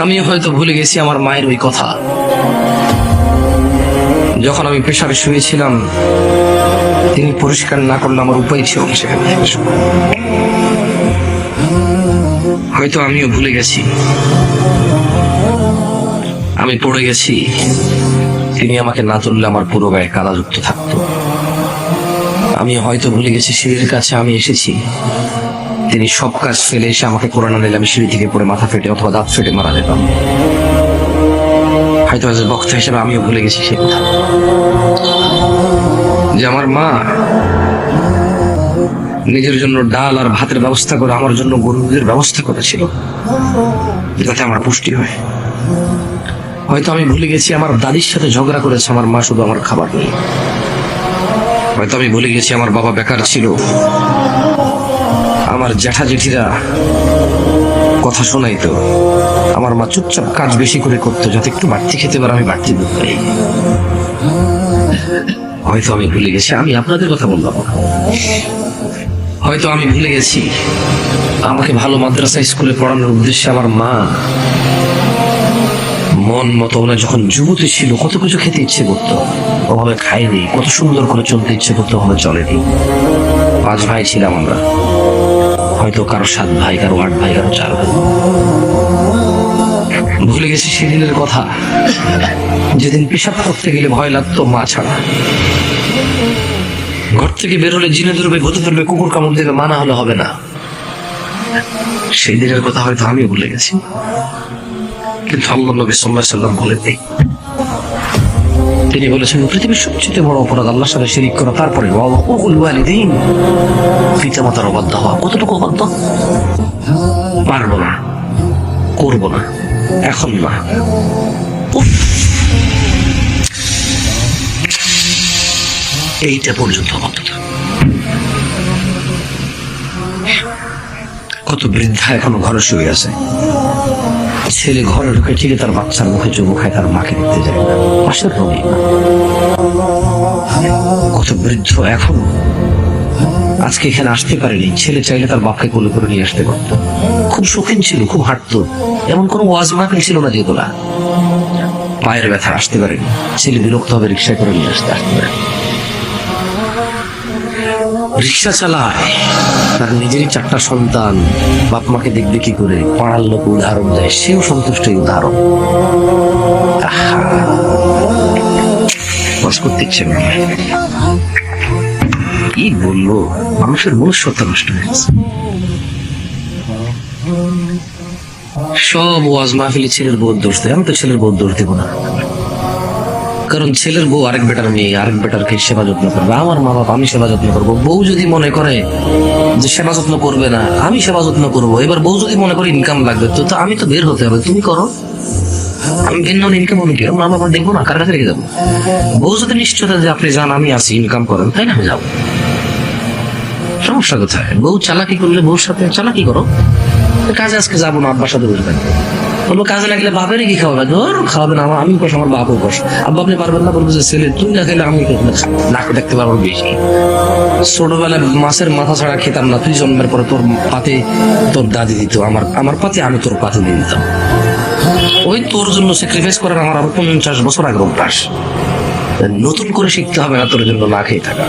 আমি হয়তো ভুলে গেছি আমার মায়ের ওই কথা। যখন আমি প্রেসারে শুয়েছিলাম, তিনি পরিষ্কার না করলে আমার উপায় ছিল না সেখান থেকে। হয়তো আমিও ভুলে গেছি, আমি পড়ে গেছি, তিনি আমাকে না তুললে আমার পুরো গায়ে কাদা যুক্ত থাকতো। আমি হয়তো ভুলে গেছি সিঁড়ির কাছে আমি এসেছি, তিনি সব কাজ ফেলে এসে আমাকে কোরআন নিলে আমি সিঁড়ি থেকে পড়ে মাথা ফেটে অথবা দাঁত ফেটে মারা যেতাম। হয়তো আজ বক্তা হিসেবে আমিও ভুলে গেছি সে কথা, যে আমার মা নিজের জন্য ডাল আর ভাতের ব্যবস্থা করে আমার জন্য গরুদের ব্যবস্থা করেছিল যাতে আমার পুষ্টি হয়। হয়তো আমি ভুলে গেছি আমার দাদির সাথে ঝগড়া করেছে আমার মা শুধু আমার খাবার নিয়ে। হয়তো আমি ভুলে গেছি আমার বাবা বেকার ছিল, আমার জ্যাঠা জেঠিরা কথা শোনাইতো, আমার মা চুপচাপ কাজ বেশি করে করতো যাতে একটু বাড়তি খেতে পারে, আমি বাড়তি দুধ পাই। হয়তো আমি ভুলে গেছি, আমি আপনাদের কথা বললাম, হয়তো আমি ভুলে গেছি আমাকে ভালো মাদ্রাসা স্কুলে পড়ানোর উদ্দেশ্যে আমার মা মন মতো ওনার যখন যুবতী ছিল কত কিছু খেতে ইচ্ছে করতো, ওভাবে খাইনি, কত সুন্দর করে চলতে ইচ্ছে করতো, ওভাবে চলেনি। 5 ভাই ছিলাম আমরা, হয়তো কারো 7 ভাই, কারো 8 ভাই, কারো 4 ভাই। ভুলে গেছি সেদিনের কথা, যেদিন পেশাব করতে গেলে ভয় লাগতো মা ছাড়া। ঘর থেকে বেরোলে জিনে ধরবে, ভূতে ধরবে, কুকুর কামড় দেবে, মানা হলে হবে না। সেই দিনের কথা হয়তো আমিও ভুলে গেছি, কিন্তু আল্লাহ নবী সাল্লাল্লাহু আলাইহি ওয়াসাল্লাম বলে দেয়, তিনি বলেছেন পৃথিবীর সবচেয়ে বড় অপরাধ আল্লাহর সাথে শিরিক করা, তারপরে ওয়াকুল ওয়ালিদাইন, পিতামাতার অবাধ্য হওয়া। কতটুকু অবাধ্য? পারবো না, করবো না, এখন না। এইটা পর্যন্ত অবাধ্যতা। কত বৃদ্ধা এখনো ঘরে শুয়ে আছে, ছেলে ঘরে ঢুকে ঠিক তার বাচ্চার মুখে চুমু খায়, তার মাকে দেখতে যায় না, পাশের রোগী। কত বৃদ্ধ এখন আজকে এখানে আসতে পারেনি, ছেলে চাইলে তার বাপকে কোলে করে নিয়ে আসতে পারত। খুব শৌখিন ছিল, খুব হাঁটতো, এমন কোনো ওয়াজ মাহফিল ছিল না যেগুলা। পায়ের ব্যথা আসতে পারেনি, ছেলে বিরক্ত হবে রিক্সায় করে নিয়ে আসতে পারে। রিক্সা চালায়, তার নিজেরই 4টা সন্তান, বাপ মাকে দেখবে কি করে, পাড়ার লোক উদাহরণ দেয়, সেও সন্তুষ্ট এই উদাহরণ। করতে ইচ্ছে না, কি বলবো, মানুষের মনুষ্যত্ব নষ্ট হয়েছে। সব ওয়াজ মাহফিলে ছেলের বউ দোষ দেয়, আমি তো ছেলের বউ দোষ দেবো না, কারণ ছেলের বউ আরেক বেটার মেয়ে, আরেক বেটারকে সেবা যত্ন করবে, আমার মা বাবা আমি সেবা যত্ন করবো। বউ যদি মনে করে যে সেবা যত্ন করবে না, আমি সেবা যত্ন করবো, এবার বউ যদি মনে করে ইনকাম লাগবে, তো আমি তো বের হতে হবে, তুমি করো, আমি ভিন্ন ইনকাম হলে কি মা বাবা দেখবো না, কার কাছে রেখে যাবো? বউ যদি নিশ্চয়তা যে আপনি যান, আমি আছি, ইনকাম করেন, তাই না, আমি যাবো। সমস্যা কোথায়? বউ চালাকি করলে বউর সাথে চালাকি করো, কাজে আজকে যাবো না, আব্বার সাথে বসে থাকবে, বলবো কাজে লাগলে বাপের কি খাওয়াবে? ধর খাওয়াবে না, আমি কষ, আমার বাপও কষ। আব্বা আপনি পারবেন না, বলবো যে ছেলে তুই না খেলে আমি নাকে দেখতে পারবো বেশি। ছোটবেলায় মাছের মাথা ছাড়া খেতাম না, তুই জন্মের পরে তোর পাতে তোর দাদি দিত, আমার পাতে আমি তোর পাতে দিয়ে দিতাম। ওই তোর জন্য স্যাক্রিফাইস করার আমার আরো 50 বছর আগের অভ্যাস, নতুন করে শিখতে হবে না তোর জন্য না খেয়ে থাকা।